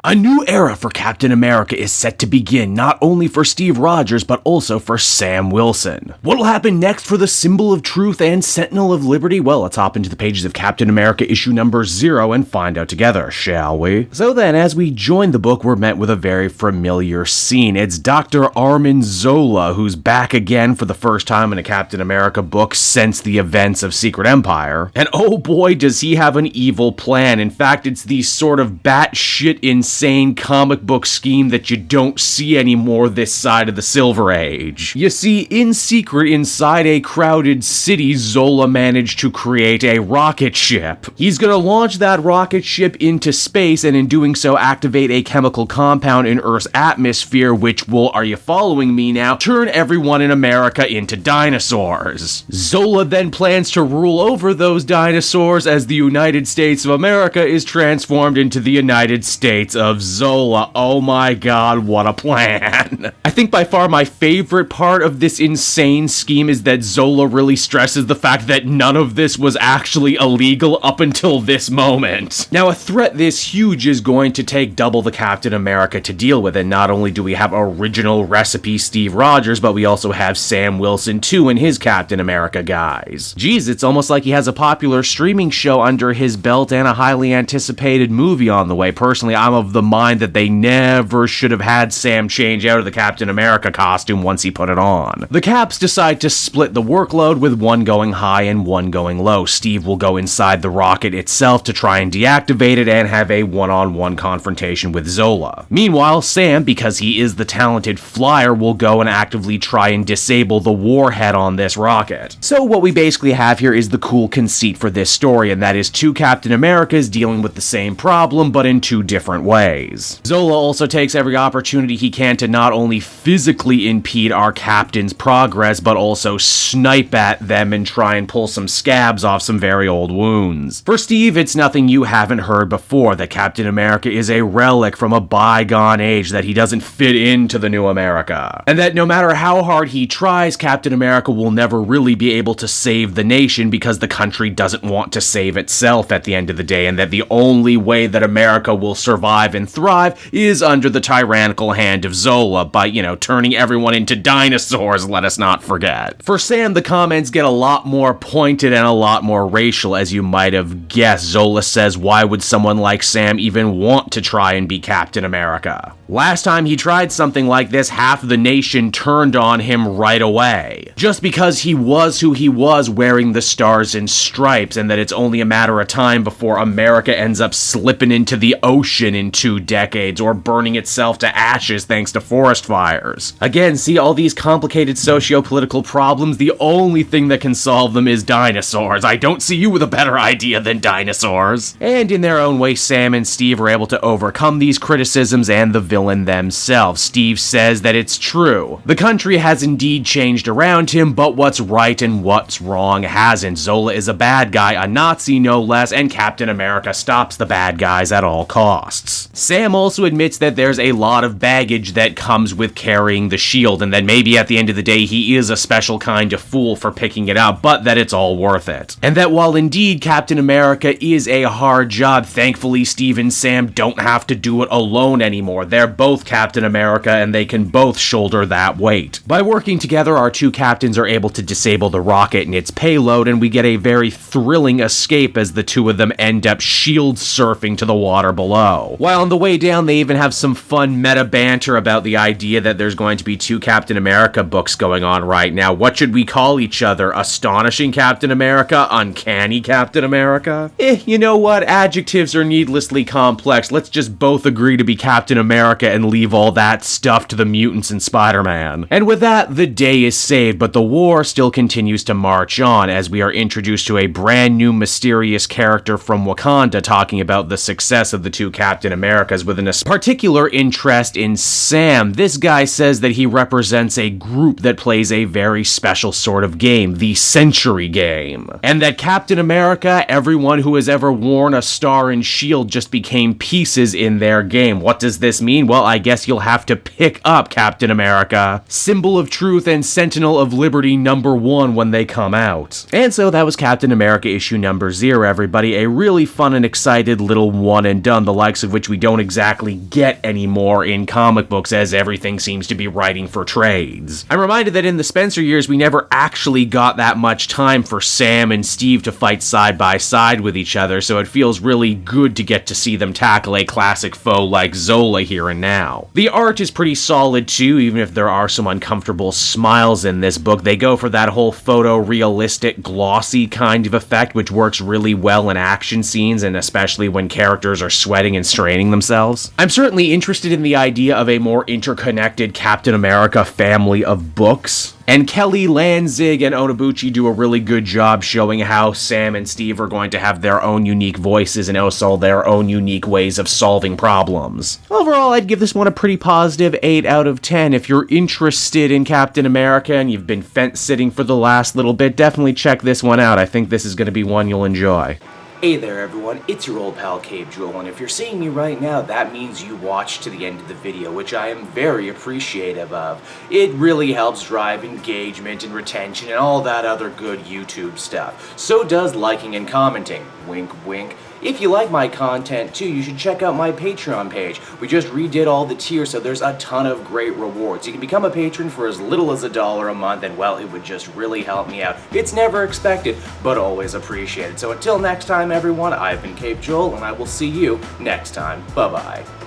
A new era for Captain America is set to begin, not only for Steve Rogers, but also for Sam Wilson. What'll happen next for the Symbol of Truth and Sentinel of Liberty? Well, let's hop into the pages of Captain America issue number 0 and find out together, shall we? So then, as we join the book, we're met with a very familiar scene. It's Dr. Arnim Zola, who's back again for the first time in a Captain America book since the events of Secret Empire. And oh boy, does he have an evil plan. In fact, it's the sort of batshit insane comic book scheme that you don't see anymore this side of the Silver Age. You see, in secret, inside a crowded city, Zola managed to create a rocket ship. He's gonna launch that rocket ship into space, and in doing so activate a chemical compound in Earth's atmosphere, which will, are you following me now, turn everyone in America into dinosaurs. Zola then plans to rule over those dinosaurs as the United States of America is transformed into the United States of Zola. Oh my god, what a plan. I think by far my favorite part of this insane scheme is that Zola really stresses the fact that none of this was actually illegal up until this moment. Now, a threat this huge is going to take double the Captain America to deal with, and not only do we have original recipe Steve Rogers, but we also have Sam Wilson too and his Captain America guys. Geez, it's almost like he has a popular streaming show under his belt and a highly anticipated movie on the way. Personally, I'm of the mind that they never should have had Sam change out of the Captain America costume once he put it on. The Caps decide to split the workload, with one going high and one going low. Steve will go inside the rocket itself to try and deactivate it and have a one-on-one confrontation with Zola. Meanwhile, Sam, because he is the talented flyer, will go and actively try and disable the warhead on this rocket. So what we basically have here is the cool conceit for this story, and that is two Captain Americas dealing with the same problem, but in two different ways. Zola also takes every opportunity he can to not only physically impede our captain's progress, but also snipe at them and try and pull some scabs off some very old wounds. For Steve, it's nothing you haven't heard before, that Captain America is a relic from a bygone age, that he doesn't fit into the new America, and that no matter how hard he tries, Captain America will never really be able to save the nation because the country doesn't want to save itself at the end of the day, and that the only way that America will survive and thrive is under the tyrannical hand of Zola by, turning everyone into dinosaurs, let us not forget. For Sam, the comments get a lot more pointed and a lot more racial, as you might have guessed. Zola says, why would someone like Sam even want to try and be Captain America? Last time he tried something like this, half the nation turned on him right away, just because he was who he was, wearing the stars and stripes, and that it's only a matter of time before America ends up slipping into the ocean in 2 decades, or burning itself to ashes thanks to forest fires. Again, see all these complicated socio-political problems, the only thing that can solve them is dinosaurs. I don't see you with a better idea than dinosaurs. And in their own way, Sam and Steve are able to overcome these criticisms and the villain themselves. Steve says that it's true. The country has indeed changed around him, but what's right and what's wrong hasn't. Zola is a bad guy, a Nazi no less, and Captain America stops the bad guys at all costs. Sam also admits that there's a lot of baggage that comes with carrying the shield, and that maybe at the end of the day he is a special kind of fool for picking it up, but that it's all worth it. And that while indeed Captain America is a hard job, thankfully Steve and Sam don't have to do it alone anymore. They're both Captain America, and they can both shoulder that weight. By working together, our two captains are able to disable the rocket and its payload, and we get a very thrilling escape as the two of them end up shield surfing to the water below. While on the way down, they even have some fun meta banter about the idea that there's going to be two Captain America books going on right now. What should we call each other? Astonishing Captain America? Uncanny Captain America? You know what? Adjectives are needlessly complex. Let's just both agree to be Captain America and leave all that stuff to the mutants and Spider-Man. And with that, the day is saved, but the war still continues to march on as we are introduced to a brand new mysterious character from Wakanda talking about the success of the two Captain Americas, with a particular interest in Sam. This guy says that he represents a group that plays a very special sort of game, the Century Game, and that Captain America, everyone who has ever worn a star and shield, just became pieces in their game. What does this mean? saying, well, I guess you'll have to pick up Captain America, Symbol of Truth and Sentinel of Liberty #1 when they come out. And so that was Captain America issue number 0, everybody. A really fun and excited little one and done, the likes of which we don't exactly get anymore in comic books, as everything seems to be writing for trades. I'm reminded that in the Spencer years, we never actually got that much time for Sam and Steve to fight side by side with each other, so it feels really good to get to see them tackle a classic foe like Zola here and now. The art is pretty solid too, even if there are some uncomfortable smiles in this book. They go for that whole photorealistic, glossy kind of effect, which works really well in action scenes, and especially when characters are sweating and straining themselves. I'm certainly interested in the idea of a more interconnected Captain America family of books. And Kelly, Lanzing, and Onyebuchi do a really good job showing how Sam and Steve are going to have their own unique voices and also their own unique ways of solving problems. Overall, I'd give this one a pretty positive 8 out of 10. If you're interested in Captain America and you've been fence-sitting for the last little bit, definitely check this one out. I think this is going to be one you'll enjoy. Hey there everyone, it's your old pal Cape Jewel, and if you're seeing me right now, that means you watched to the end of the video, which I am very appreciative of. It really helps drive engagement and retention and all that other good YouTube stuff. So does liking and commenting. Wink wink. If you like my content too, you should check out my Patreon page. We just redid all the tiers, so there's a ton of great rewards. You can become a patron for as little as $1 a month, and well, it would just really help me out. It's never expected, but always appreciated. So until next time everyone, I've been Cape Joel, and I will see you next time. Bye-bye.